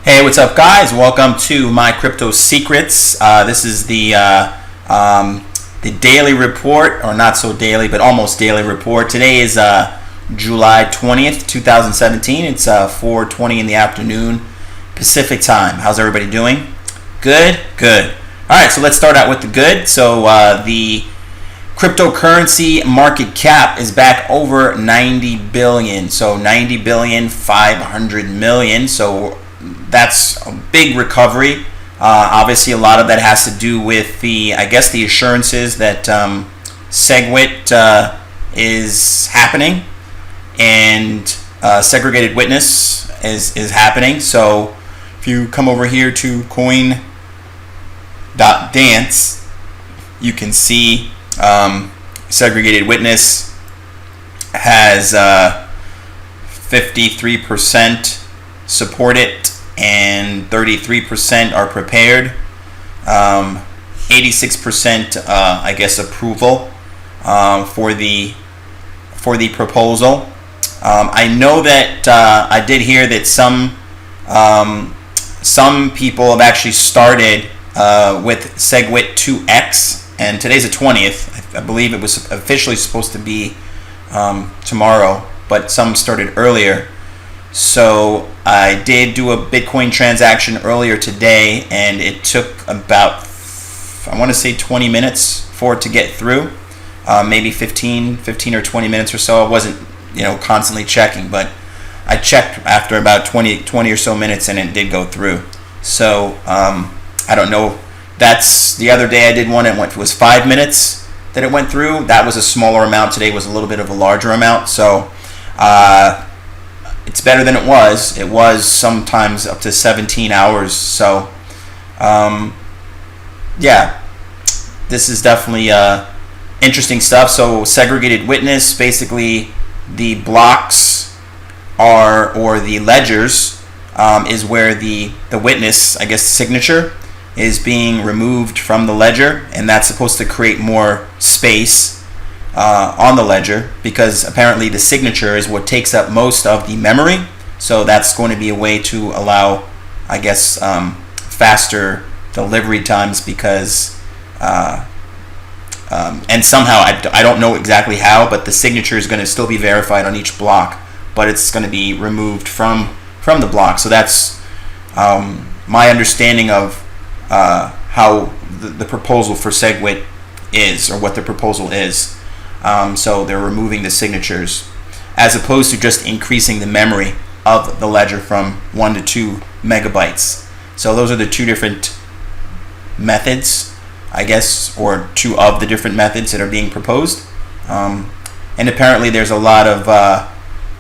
Hey, what's up, guys? Welcome to my crypto secrets. This is the daily report, or not so daily, but almost daily report. Today is July 20th, 2017. It's 4:20 in the afternoon Pacific time. How's everybody doing? Good, good. All right, so let's start out with the good. So the cryptocurrency market cap is back over 90 billion. So 90 billion 500 million. So that's a big recovery. Obviously, a lot of that has to do with the assurances that SegWit is happening, and segregated witness is happening. So if you come over here to coin.dance, you can see segregated witness has 53% support it, and 33% are prepared. 86% approval for the proposal. I know that I did hear that some people have actually started with SegWit 2X, and today's the 20th. I believe it was officially supposed to be tomorrow, but some started earlier. So I did do a Bitcoin transaction earlier today, and it took about, I want to say 20 minutes for it to get through. Maybe 15 or 20 minutes or so. I wasn't, constantly checking, but I checked after about 20 or so minutes, and it did go through. So I don't know. That's the other day I did one. It was 5 minutes that it went through. That was a smaller amount. Today was a little bit of a larger amount. So it's better than it was. It was sometimes up to 17 hours. So, this is definitely interesting stuff. So, segregated witness, basically the blocks or the ledgers is where the witness, signature is being removed from the ledger, and that's supposed to create more space on the ledger, because apparently the signature is what takes up most of the memory. So that's going to be a way to allow, faster delivery times, because and somehow I don't know exactly how, but the signature is going to still be verified on each block, but it's going to be removed from the block. So that's my understanding of how the proposal for SegWit is, or what the proposal is. So they're removing the signatures, as opposed to just increasing the memory of the ledger from 1 to 2 megabytes. So those are the two different methods, or two of the different methods that are being proposed. And apparently there's a lot of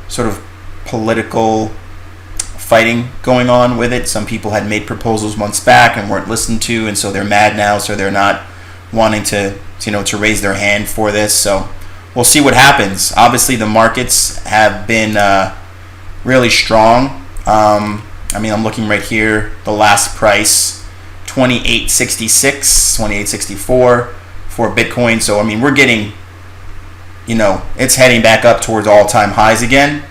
sort of political fighting going on with it. Some people had made proposals months back and weren't listened to, and so they're mad now, so they're not wanting to raise their hand for this. So we'll see what happens. Obviously, the markets have been really strong. I'm looking right here. The last price, 28.66, 28.64 for Bitcoin. So we're getting, it's heading back up towards all-time highs again.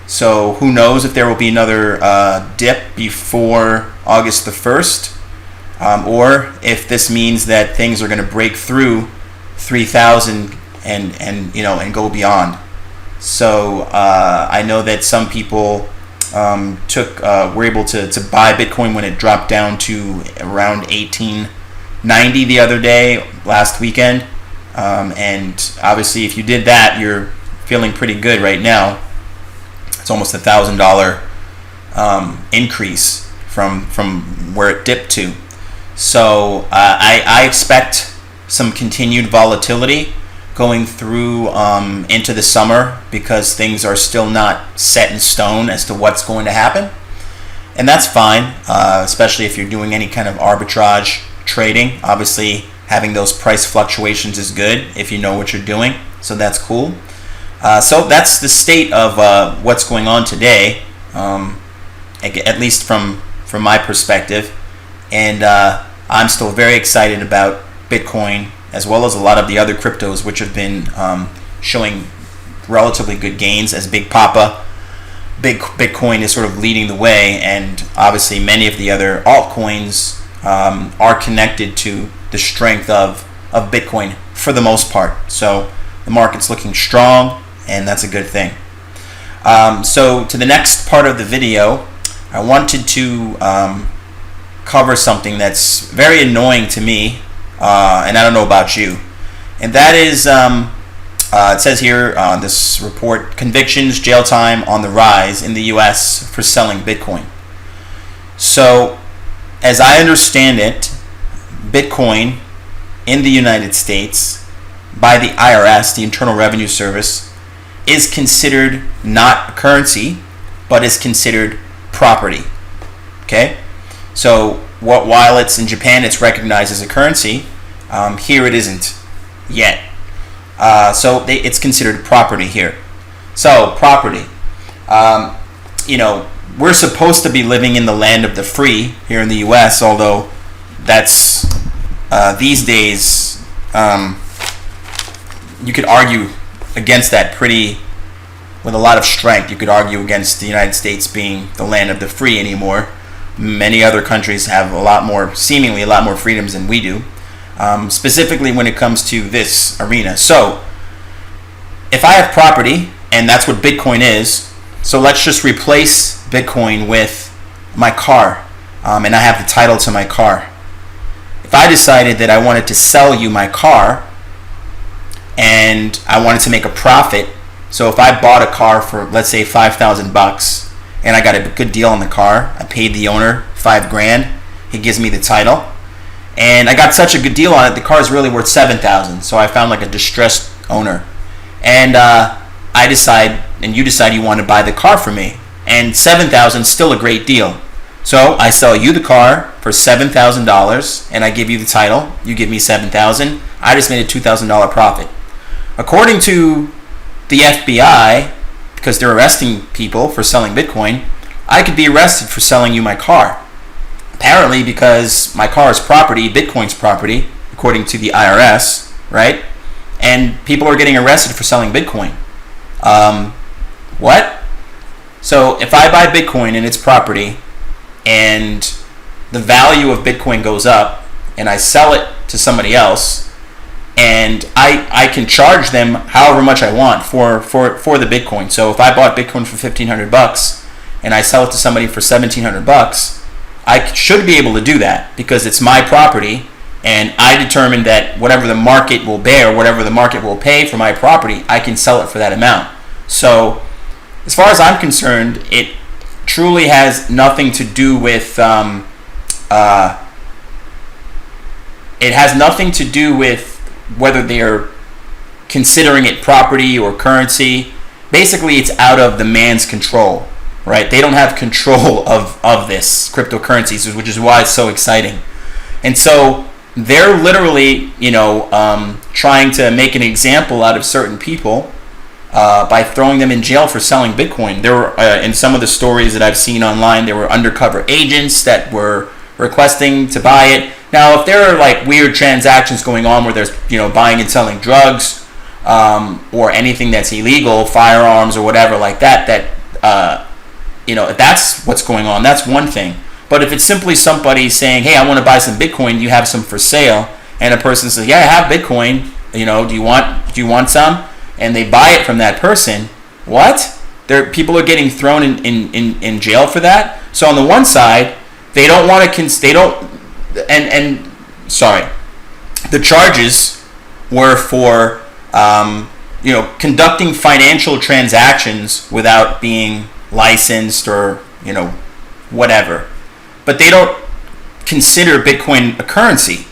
So who knows if there will be another dip before August the 1st. Or if this means that things are going to break through 3,000 and go beyond. So I know that some people were able to buy Bitcoin when it dropped down to around 1890 the other day, last weekend. And obviously, if you did that, you're feeling pretty good right now. It's almost $1,000 increase from where it dipped to. So I expect some continued volatility going through into the summer, because things are still not set in stone as to what's going to happen. And that's fine, especially if you're doing any kind of arbitrage trading. Obviously, having those price fluctuations is good if you know what you're doing. So that's cool. So that's the state of what's going on today, at least from my perspective. And I'm still very excited about Bitcoin, as well as a lot of the other cryptos, which have been showing relatively good gains, as Big Papa Bitcoin is sort of leading the way, and obviously many of the other altcoins are connected to the strength of Bitcoin for the most part. So the market's looking strong, and that's a good thing. So to the next part of the video, I wanted to cover something that's very annoying to me, and I don't know about you, and that is it says here on this report, convictions, jail time on the rise in the US for selling Bitcoin. So as I understand it, Bitcoin in the United States by the IRS, the Internal Revenue Service, is considered not a currency, but is considered property. Okay? So while it's in Japan, it's recognized as a currency, here it isn't yet. So it's considered property here. So property. We're supposed to be living in the land of the free here in the U.S., although that's these days you could argue against that with a lot of strength. You could argue against the United States being the land of the free anymore. Many other countries have seemingly a lot more freedoms than we do. Specifically when it comes to this arena. So if I have property, and that's what Bitcoin is, so let's just replace Bitcoin with my car, and I have the title to my car. If I decided that I wanted to sell you my car and I wanted to make a profit, so if I bought a car for, let's say, $5,000 and I got a good deal on the car, I paid the owner $5,000, he gives me the title, and I got such a good deal on it, the car is really worth $7,000. So I found like a distressed owner, and I decide, and you decide you want to buy the car from me, and $7,000 is still a great deal. So I sell you the car for $7,000, and I give you the title. You give me $7,000. I just made a $2,000 profit. According to the FBI, because they're arresting people for selling Bitcoin, I could be arrested for selling you my car. Apparently, because my car is property, Bitcoin's property, according to the IRS, right? And people are getting arrested for selling Bitcoin. What? So if I buy Bitcoin and it's property, and the value of Bitcoin goes up, and I sell it to somebody else, and I can charge them however much I want for the Bitcoin. So if I bought Bitcoin for $1,500 and I sell it to somebody for $1,700, I should be able to do that because it's my property, and I determine that whatever the market will bear, whatever the market will pay for my property, I can sell it for that amount. So as far as I'm concerned, it truly has nothing to do with whether they're considering it property or currency. Basically, it's out of the man's control. Right? They don't have control of this cryptocurrencies, which is why it's so exciting. And so they're literally, trying to make an example out of certain people by throwing them in jail for selling Bitcoin. There were, in some of the stories that I've seen online, there were undercover agents that were requesting to buy it. Now, if there are like weird transactions going on where there's, buying and selling drugs or anything that's illegal, firearms or whatever like that, if that's what's going on, that's one thing. But if it's simply somebody saying, hey, I want to buy some Bitcoin, you have some for sale, and a person says, yeah, I have Bitcoin, do you want some? And they buy it from that person, what? People are getting thrown in jail for that? So on the one side, they don't want to, the charges were for, conducting financial transactions without being licensed or whatever, but they don't consider Bitcoin a currency.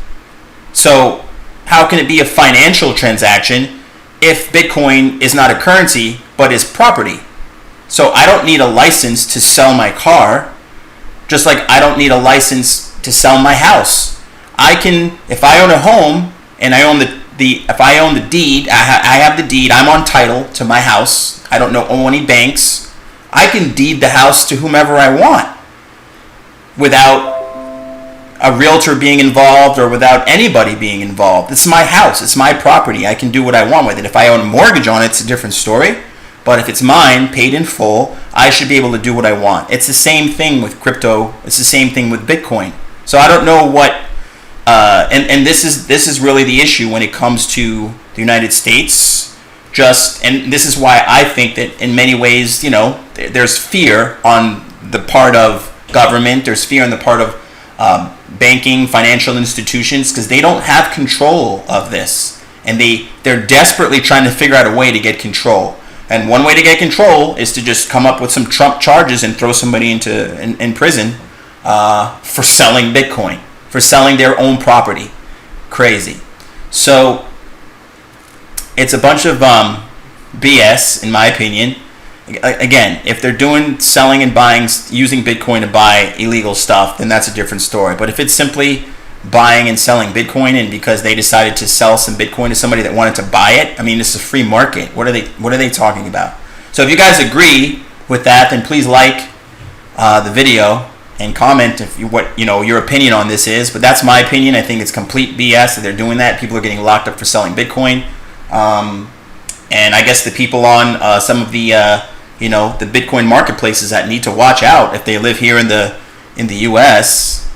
So how can it be a financial transaction if Bitcoin is not a currency but is property? So I don't need a license to sell my car, just like I don't need a license to sell my house. I can, if I own a home and I own if I own the deed, I have the deed, I'm on title to my house, I don't owe any banks, I can deed the house to whomever I want without a realtor being involved or without anybody being involved. It's my house. It's my property. I can do what I want with it. If I own a mortgage on it, it's a different story. But if it's mine, paid in full, I should be able to do what I want. It's the same thing with crypto. It's the same thing with Bitcoin. So I don't know what, and this is really the issue when it comes to the United States. And this is why I think that in many ways, there's fear on the part of government. There's fear on the part of banking, financial institutions, because they don't have control of this, and they're desperately trying to figure out a way to get control. And one way to get control is to just come up with some Trump charges and throw somebody in prison for selling Bitcoin, for selling their own property. Crazy. So it's a bunch of BS, in my opinion. Again, if they're selling and buying, using Bitcoin to buy illegal stuff, then that's a different story. But if it's simply buying and selling Bitcoin, and because they decided to sell some Bitcoin to somebody that wanted to buy it, I mean, this is a free market. What are they talking about? So if you guys agree with that, then please like the video and comment what your opinion on this is. But that's my opinion. I think it's complete BS that they're doing that. People are getting locked up for selling Bitcoin, and I guess the people on some of the the Bitcoin marketplaces that need to watch out if they live here in the US.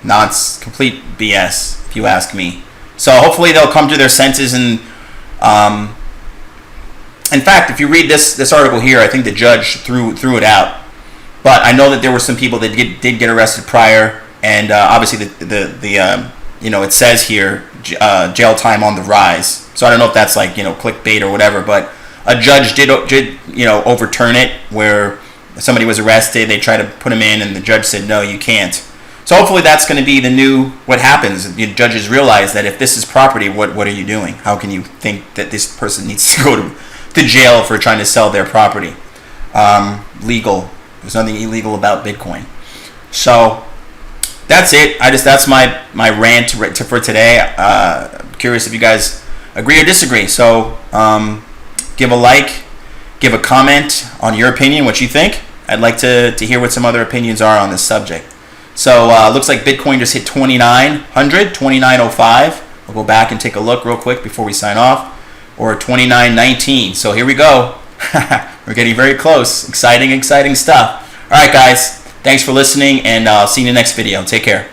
It's complete BS, if you ask me. So hopefully they'll come to their senses. And in fact, if you read this article here, I think the judge threw it out. But I know that there were some people that did get arrested prior, and obviously it says here jail time on the rise. So I don't know if that's like clickbait or whatever, but a judge did overturn it, where somebody was arrested, they tried to put him in, and the judge said no, you can't. So hopefully that's going to be the new what happens. The judges realize that if this is property, what are you doing? How can you think that this person needs to go to jail for trying to sell their property? Legal. There's nothing illegal about Bitcoin. So that's it. That's my rant for today. Curious if you guys agree or disagree. So give a like, give a comment on your opinion, what you think. I'd like to hear what some other opinions are on this subject. So looks like Bitcoin just hit 2900, 2905. We'll go back and take a look real quick before we sign off. Or 2919. So here we go. We're getting very close. Exciting stuff. All right, guys. Thanks for listening, and I'll see you in the next video. Take care.